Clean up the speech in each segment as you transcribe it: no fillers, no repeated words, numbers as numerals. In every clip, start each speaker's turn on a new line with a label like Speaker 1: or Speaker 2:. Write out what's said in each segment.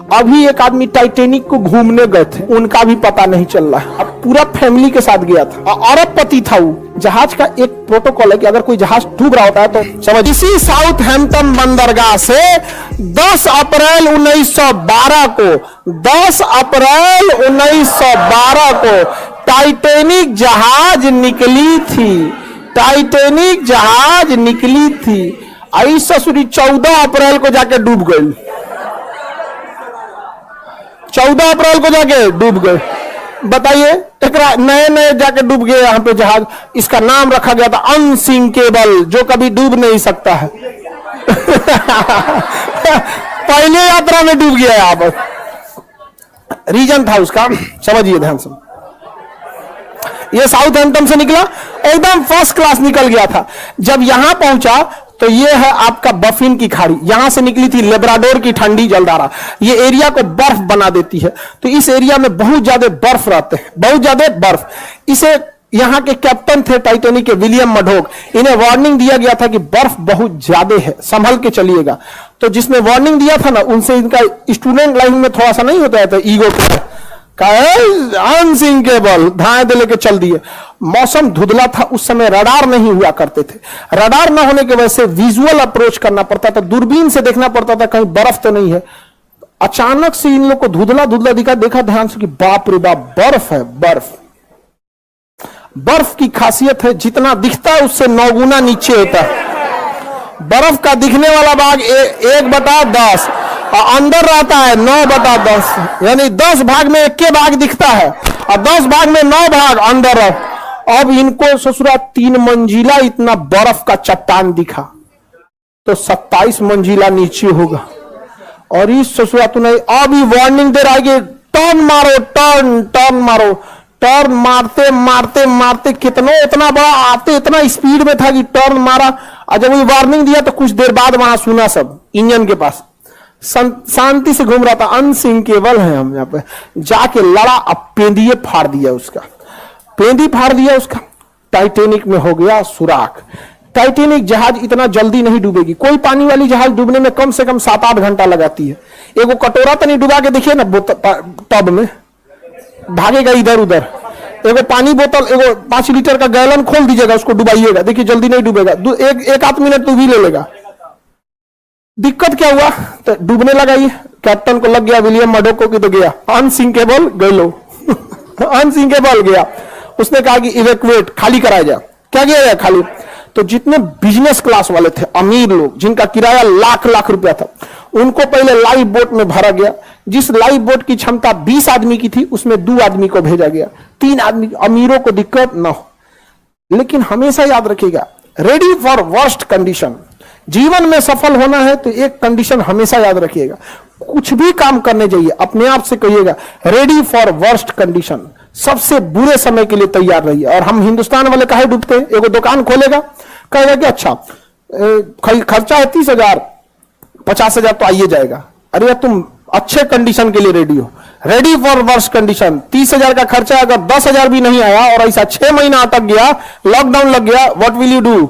Speaker 1: अभी एक आदमी टाइटेनिक को घूमने गए थे, उनका भी पता नहीं चल रहा है। अब पूरा फैमिली के साथ गया था, अरबपति था वो। जहाज का एक प्रोटोकॉल है कि अगर कोई जहाज डूब रहा होता है तो समझ। इसी साउथहैम्पटन बंदरगाह से 10 अप्रैल 1912 को 10 अप्रैल 1912 को टाइटेनिक जहाज निकली थी। टाइटेनिक जहाज निकली थी। आई ससुरी 14 अप्रैल को जाके डूब गई। 14 अप्रैल को जाके डूब गए। बताइए, नए नए जाके डूब गए यहाँ पे जहाज। इसका नाम रखा गया था अनसिंकेबल, जो कभी डूब नहीं सकता है। पहले यात्रा में डूब गया यहाँ पर। रीजन था उसका, समझिए ध्यान से। ये साउथहैम्पटन से निकला, एकदम फर्स्ट क्लास निकल गया था। जब यहां पहुंचा तो ये है आपका बफिन की खाड़ी। यहां से निकली थी लेब्राडोर की ठंडी जलधारा। ये एरिया को बर्फ बना देती है, तो इस एरिया में बहुत ज्यादा बर्फ रहते हैं, बहुत ज्यादा बर्फ। इसे यहां के कैप्टन थे टाइटेनिक के, विलियम मडोक। इन्हें वार्निंग दिया गया था कि बर्फ बहुत ज्यादा है, संभल के चलिएगा। तो जिसने वार्निंग दिया था ना, उनसे इनका स्टूडेंट लाइफ में थोड़ा सा नहीं होता था ईगो का, अनसिंकेबल, धाए दे लेके चल दिए। मौसम धुंधला था उस समय, रडार नहीं हुआ करते थे। रडार न होने की वजह से विजुअल अप्रोच करना पड़ता था, दूरबीन से देखना पड़ता था कहीं बर्फ तो नहीं है। अचानक से इन लोग को धुंधला धुंधला दिखा, देखा ध्यान से कि बाप रे बाप, बर्फ है, बर्फ। बर्फ की खासियत है, जितना दिखता है उससे 9 गुना नीचे होता है। बर्फ का दिखने वाला भाग 1/10 और अंदर रहता है 9/10, यानी 10 भाग में 1 भाग दिखता है और 10 भाग में 9 भाग अंदर है। अब इनको ससुरा 3 मंजिला इतना बर्फ का चट्टान दिखा, तो 27 मंजिला नीचे होगा। और इस ससुरा तूने अभी वार्निंग दे रहा है कि टर्न मारो, टर्न टर्न मारो। टर्न मारते मारते मारते कितना इतना बड़ा आते, इतना स्पीड में था कि टर्न मारा। और जब वो वार्निंग दिया तो कुछ देर बाद वहां सुना सब इंजन के पास शांति से घूम रहा था। अनसिंकेबल है हम यहाँ पे। जाके लड़ा, अब पेंदिए फाड़ दिया उसका, पेंदी फाड़ दिया उसका। टाइटेनिक में हो गया सुराख। टाइटेनिक जहाज इतना जल्दी नहीं डूबेगी। कोई पानी वाली जहाज डूबने में कम से कम 7-8 घंटा लगाती है। एगो कटोरा तो नहीं डुबा के देखिए ना टब में, भागेगा इधर उधर। एगो पानी बोतल, एगो 5 लीटर का गैलन खोल दीजिएगा, उसको डुबाइएगा, देखिए जल्दी नहीं डूबेगा। एक आध मिनट तो भी ले लेगा। दिक्कत क्या हुआ, तो डूबने लगा। ये कैप्टन को लग गया, विलियम मडोक को तो गया अनसिंकेबल, गलो अनसिंकेबल गया। उसने कहा कि इवैक्यूएट, खाली कराया जाए। क्या किया जाए, खाली। तो जितने बिजनेस क्लास वाले थे, अमीर लोग, जिनका किराया लाख लाख रुपया था, उनको पहले लाइफ बोट में भरा गया। जिस लाइफ बोट की क्षमता 20 आदमी की थी, उसमें 2 आदमी को भेजा गया। 3 आदमी, अमीरों को दिक्कत न हो। लेकिन हमेशा याद रखिएगा, रेडी फॉर वर्स्ट कंडीशन। जीवन में सफल होना है तो एक कंडीशन हमेशा याद रखिएगा, कुछ भी काम करने जाइए अपने आप से कहिएगा रेडी फॉर वर्स्ट कंडीशन। सबसे बुरे समय के लिए तैयार रहिए। और हम हिंदुस्तान वाले काहे डूबते हैं, एगो दुकान खोलेगा, कहेगा कि अच्छा खर्चा है 30,000, 50,000 तो आइए जाएगा। अरे यार, तुम अच्छे कंडीशन के लिए रेडी हो, रेडी फॉर वर्स्ट कंडीशन। 30,000 का खर्चा, अगर 10,000 भी नहीं आया और ऐसा 6 महीना अटक गया, लॉकडाउन लग गया, व्हाट विल यू डू?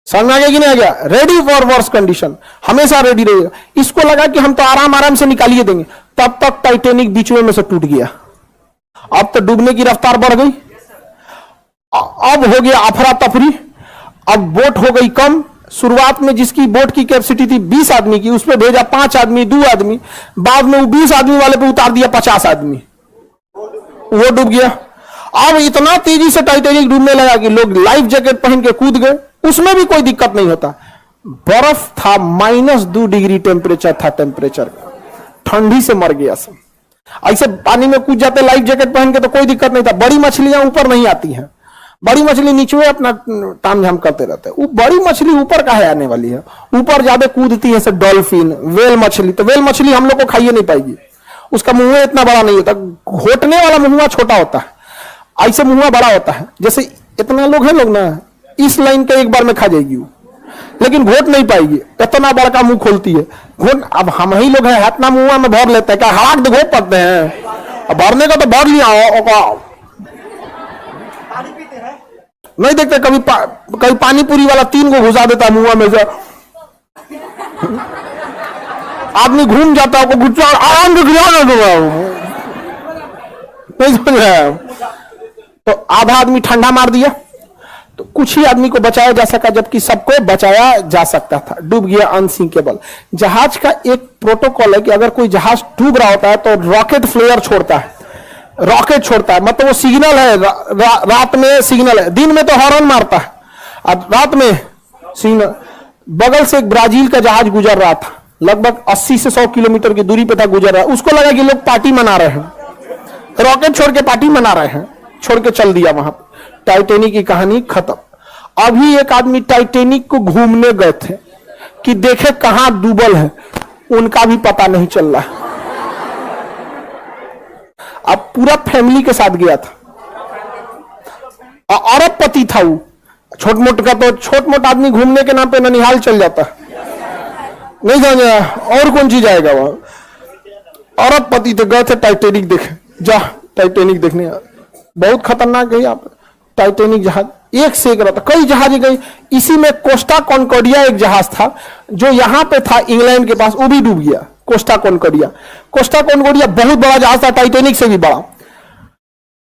Speaker 1: समझ में आ गया कि नहीं आ गया? रेडी फॉर वर्स्ट कंडीशन, हमेशा रेडी रहेगा। इसको लगा कि हम तो आराम आराम से निकालिए देंगे, तब तक टाइटेनिक बीच में से टूट गया। अब तो डूबने की रफ्तार बढ़ गई। अब हो गया अफरा तफरी। अब बोट हो गई कम। शुरुआत में जिसकी बोट की कैपेसिटी थी 20 आदमी की, उसमें भेजा 5 आदमी, 2 आदमी। बाद में वो 20 आदमी वाले पे उतार दिया 50 आदमी, वो डूब गया। अब इतना तेजी से टाइटेनिक डूबने लगा कि लोग लाइफ जैकेट पहन के कूद गए। उसमें भी कोई दिक्कत नहीं होता। बर्फ था, -2 डिग्री टेम्परेचर था, टेम्परेचर ठंडी से मर गया सब। ऐसे पानी में कूद जाते लाइफ जैकेट पहन के तो कोई दिक्कत नहीं था। बड़ी मछलियां ऊपर नहीं आती हैं, बड़ी मछली नीचे अपना ताम झाम करते रहते हैं। वो बड़ी मछली ऊपर काहे आने वाली है? ऊपर ज्यादा कूदती है, डॉल्फिन, वेल मछली। तो वेल मछली हम लोग को खाइए नहीं पाएगी, उसका मुंह इतना बड़ा नहीं होता। घोटने वाला मुंह छोटा होता है, ऐसे मुंह बड़ा होता है। जैसे इतना लोग हैं, लोग ना इस लाइन का एक बार में खा जाएगी वो, लेकिन घोट नहीं पाएगी, इतना बड़का मुंह खोलती है घोट। अब हम ही लोग हैं, इतना मुंह में भर लेते हैं, क्या हड़ाक तो घोट पड़ते हैं। अब भरने का तो भर लिया नहीं देखते कभी पानी पूरी वाला 3 को घुसा देता मुंह में से। आदमी घूम जाता है, गुस्सा आराम से गिरा दूंगा, नहीं समझ रहे हैं? तो आधा आदमी ठंडा मार दिया, तो कुछ ही आदमी को बचाया जा सका, जबकि सबको बचाया जा सकता था। डूब गया अनसिंकेबल। जहाज का एक प्रोटोकॉल है कि अगर कोई जहाज डूब रहा होता है तो रॉकेट फ्लेयर छोड़ता है, रॉकेट छोड़ता है, मतलब वो सिग्नल है, रात में सिग्नल है, दिन में तो हॉर्न मारता है और रात में सिग्नल। बगल से एक ब्राजील का जहाज गुजर रहा था, लगभग 80 से 100 किलोमीटर की दूरी पे था, गुजर रहा है। उसको लगा कि लोग पार्टी मना रहे हैं, रॉकेट छोड़ के पार्टी मना रहे हैं, छोड़ के चल दिया वहां पे। टाइटैनिक की कहानी खत्म। अभी एक आदमी टाइटैनिक को घूमने गए थे कि देखे कहां डूबल है, उनका भी पता नहीं चल रहा। अब पूरा फैमिली के साथ गया था, और अरबपति था वो। छोट मोट का तो छोट मोट आदमी घूमने के नाम पे ननिहाल चल जाता, नहीं समझा? और कौन चीज आएगा वहां। अरबपति तो गए थे टाइटैनिक देखे, जा टाइटैनिक देखने, बहुत खतरनाक है यहाँ पे टाइटैनिक जहाज, एक से एक रहता, कई जहाज गई। इसी में कोस्टा कॉन्कॉर्डिया एक जहाज था जो यहां पे था इंग्लैंड के पास, वो भी डूब गया। कोस्टा कॉन्कॉर्डिया, कोस्टा कॉन्कॉर्डिया बहुत बड़ा जहाज था, टाइटैनिक से भी बड़ा।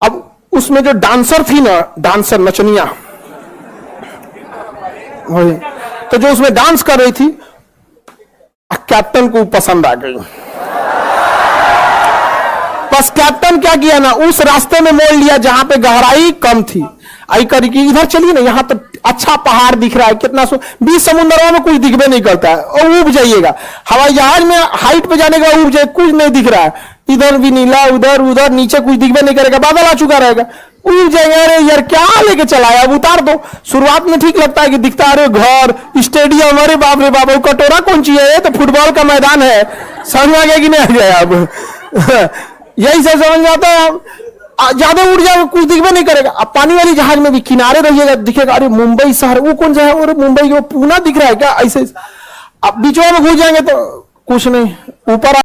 Speaker 1: अब उसमें जो डांसर थी ना, डांसर नचनिया, तो जो उसमें डांस कर रही थी, कैप्टन को पसंद आ गई। बस कैप्टन क्या किया ना, उस रास्ते में मोड़ लिया जहां पे गहराई कम थी। आई करी कि इधर चलिए ना, यहां तो अच्छा पहाड़ दिख रहा है, कितना बीच समुद्रों में कुछ दिखबे नहीं करता है, और उब जाइएगा। हवाई जहाज में हाइट पे जाने के बाद उब जाए, कुछ नहीं दिख रहा है, इधर भी नीला, उधर उधर, नीचे कुछ दिखबे नहीं करेगा, बादल आ चुका रहेगा, उब जाएगा। अरे यार क्या लेके चला है, अब उतार दो। शुरुआत में ठीक लगता है कि दिखता है, अरे घर, स्टेडियम, अरे बाप रे बाप, कटोरा कौन चीज है, तो फुटबॉल का मैदान है, समझ आ गया कि नहीं आ गया? अब यही सब समझ जाता है। ज्यादा उड़ जाएगा, कुछ दिखबे नहीं करेगा। अब पानी वाली जहाज में भी किनारे रहिएगा, दिखेगा, अरे मुंबई शहर, वो कौन सा है, अरे मुंबई, वो पूना दिख रहा है क्या, ऐसे। अब बीचों में घुस जाएंगे तो कुछ नहीं, ऊपर